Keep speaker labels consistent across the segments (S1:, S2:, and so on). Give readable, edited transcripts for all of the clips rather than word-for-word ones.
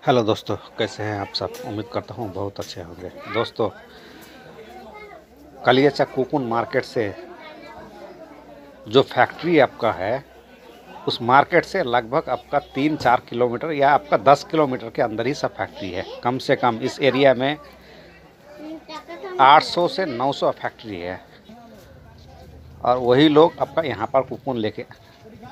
S1: Hello दोस्तों, कैसे हैं आप सब। उम्मीद करता हूँ बहुत अच्छे होंगे। दोस्तों, कलियाचा कोकून मार्केट से जो फैक्ट्री आपका है, उस मार्केट से लगभग आपका 3-4 किलोमीटर या आपका 10 किलोमीटर के अंदर ही सब फैक्ट्री है। कम से कम इस एरिया में 800 से 900 फैक्ट्री है और वही लोग आपका यहाँ पर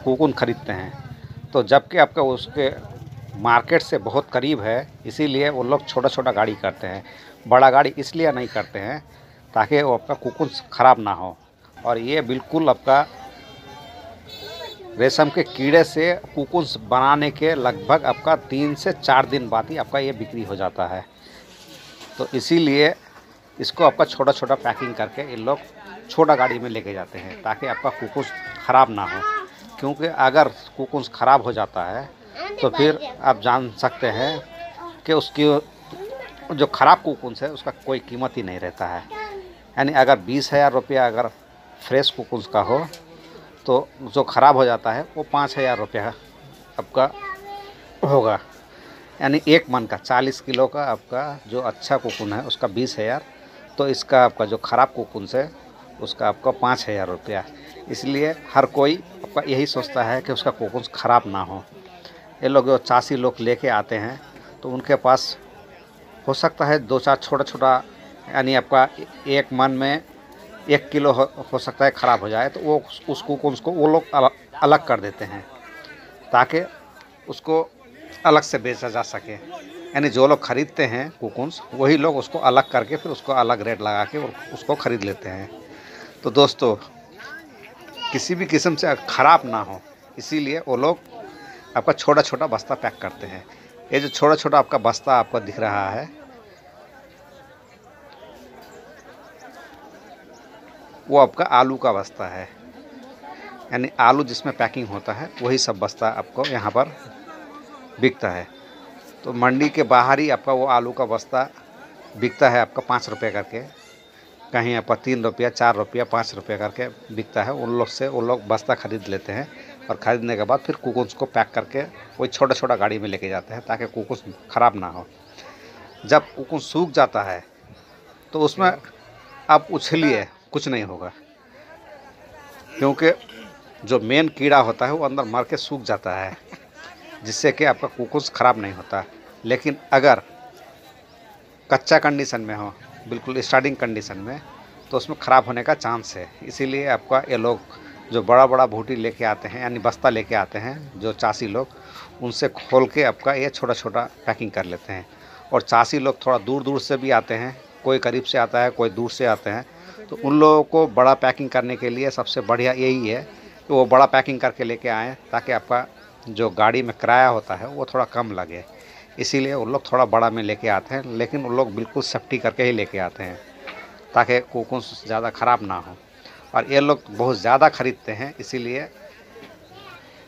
S1: कोकून खरीदते हैं। तो जबकि आपका उसके मार्केट से बहुत करीब है, इसीलिए वो लोग छोटा छोटा गाड़ी करते हैं। बड़ा गाड़ी इसलिए नहीं करते हैं ताकि वो आपका कोकून ख़राब ना हो। और ये बिल्कुल आपका रेशम के कीड़े से कोकून बनाने के लगभग आपका 3 से 4 दिन बाद ही आपका ये बिक्री हो जाता है। तो इसीलिए इसको आपका छोटा छोटा पैकिंग करके ये लोग छोटा गाड़ी में लेके जाते हैं ताकि आपका कोकून ख़राब ना हो। क्योंकि अगर कोकून ख़राब हो जाता है तो फिर आप जान सकते हैं कि उसकी जो ख़राब कोकून है उसका कोई कीमत ही नहीं रहता है। यानी अगर 20,000 रुपया अगर फ्रेश कोकून का हो तो जो ख़राब हो जाता है वो 5,000 रुपया आपका होगा। यानी एक मन का 40 किलो का आपका जो अच्छा कोकून है उसका 20,000, तो इसका आपका जो ख़राब कोकून है उसका आपका 5,000 रुपया। इसलिए हर कोई आपका यही सोचता है कि उसका कोकून ख़राब ना हो। ये लोग जो चासी लोग लेके आते हैं तो उनके पास हो सकता है 2-4 छोटा छोटा, यानी आपका एक मन में 1 किलो हो सकता है ख़राब हो जाए, तो वो उस कोकून को वो लोग अलग कर देते हैं ताकि उसको अलग से बेचा जा सके। यानी जो लोग ख़रीदते हैं कोकून वही लोग उसको अलग करके फिर उसको अलग रेट लगा के उसको ख़रीद लेते हैं। तो दोस्तों, किसी भी किस्म से ख़राब ना हो इसीलिए वो लोग आपका छोटा छोटा बस्ता पैक करते हैं। ये जो छोटा छोटा आपका बस्ता आपको दिख रहा है वो आपका आलू का बस्ता है। यानी आलू जिसमें पैकिंग होता है वही सब बस्ता आपको यहाँ पर बिकता है। तो मंडी के बाहर ही आपका वो आलू का बस्ता बिकता है आपका 5 रुपये करके, कहीं आपका 3 रुपया 4 रुपया 5 रुपये करके बिकता है। उन लोग से वो लोग बस्ता ख़रीद लेते हैं और ख़रीदने के बाद फिर कोकून को पैक करके वही छोटा छोटा गाड़ी में लेके जाते हैं ताकि कोकून ख़राब ना हो। जब कोकून सूख जाता है तो उसमें आप उछलिए कुछ नहीं होगा, क्योंकि जो मेन कीड़ा होता है वो अंदर मर के सूख जाता है, जिससे कि आपका कोकून ख़राब नहीं होता। लेकिन अगर कच्चा कंडीशन में हो, बिल्कुल स्टार्टिंग कंडीशन में, तो उसमें ख़राब होने का चांस है। इसीलिए आपका ये लोग जो बड़ा बड़ा भूटी लेके आते हैं, यानी बस्ता लेके आते हैं जो चासी लोग, उनसे खोल के आपका ये छोटा छोटा पैकिंग कर लेते हैं। और चासी लोग थोड़ा दूर दूर से भी आते हैं, कोई करीब से आता है कोई दूर से आते हैं। तो उन लोगों को बड़ा पैकिंग करने के लिए सबसे बढ़िया यही है कि वो बड़ा पैकिंग करके लेके आएँ ताकि आपका जो गाड़ी में किराया होता है वो थोड़ा कम लगे। इसीलिए उन लोग थोड़ा बड़ा में लेके आते हैं, लेकिन उन लोग बिल्कुल सेफ्टी करके ही लेके आते हैं ताकि कोकून ज़्यादा ख़राब ना हो। और ये लोग बहुत ज़्यादा ख़रीदते हैं, इसीलिए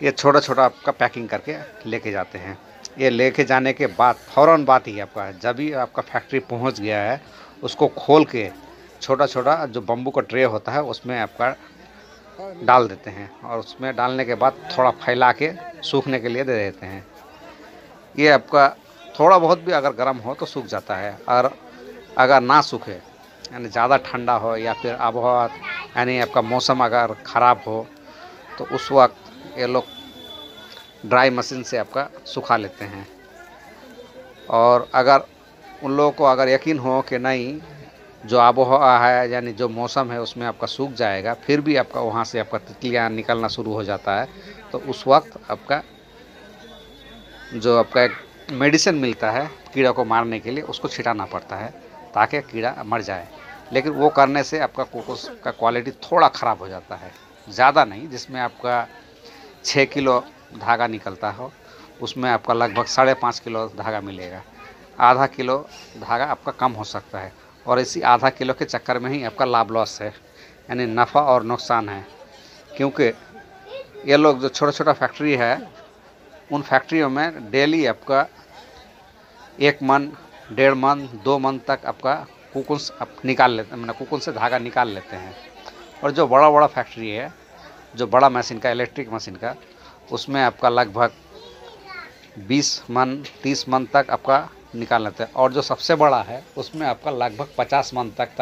S1: ये छोटा छोटा आपका पैकिंग करके लेके जाते हैं। ये लेके जाने के बाद फ़ौरन बात ही आपका जब भी आपका फैक्ट्री पहुंच गया है उसको खोल के छोटा छोटा जो बम्बू का ट्रे होता है उसमें आपका डाल देते हैं और उसमें डालने के बाद थोड़ा फैला के सूखने के लिए दे देते हैं। ये आपका थोड़ा बहुत भी अगर गर्म हो तो सूख जाता है, और अगर ना सूखे यानी ज़्यादा ठंडा हो या फिर आबहवा यानी आपका मौसम अगर ख़राब हो तो उस वक्त ये लोग ड्राई मशीन से आपका सुखा लेते हैं। और अगर उन लोगों को अगर यकीन हो कि नहीं जो आबहवा है यानी जो मौसम है उसमें आपका सूख जाएगा, फिर भी आपका वहाँ से आपका तितलियाँ निकलना शुरू हो जाता है, तो उस वक्त आपका जो आपका एक मेडिसिन मिलता है कीड़ा को मारने के लिए उसको छिटाना पड़ता है ताकि कीड़ा मर जाए। लेकिन वो करने से आपका कोकून का क्वालिटी थोड़ा ख़राब हो जाता है, ज़्यादा नहीं। जिसमें आपका 6 किलो धागा निकलता हो उसमें आपका लगभग 5.5 किलो धागा मिलेगा। आधा किलो धागा आपका कम हो सकता है, और इसी आधा किलो के चक्कर में ही आपका लाभ लॉस है, यानी नफ़ा और नुकसान है। क्योंकि ये लोग जो छोटा छोटा फैक्ट्री है उन फैक्ट्रियों में डेली आपका 1 मन 1.5 मन 2 मन तक आपका कोकून आप निकाल लेते हैं, मतलब कोकून से धागा निकाल लेते हैं। और जो बड़ा बड़ा फैक्ट्री है, जो बड़ा मशीन का इलेक्ट्रिक मशीन का, उसमें आपका लगभग 20 मन 30 मन तक आपका निकाल लेते हैं। और जो सबसे बड़ा है उसमें आपका लगभग 50 मन तक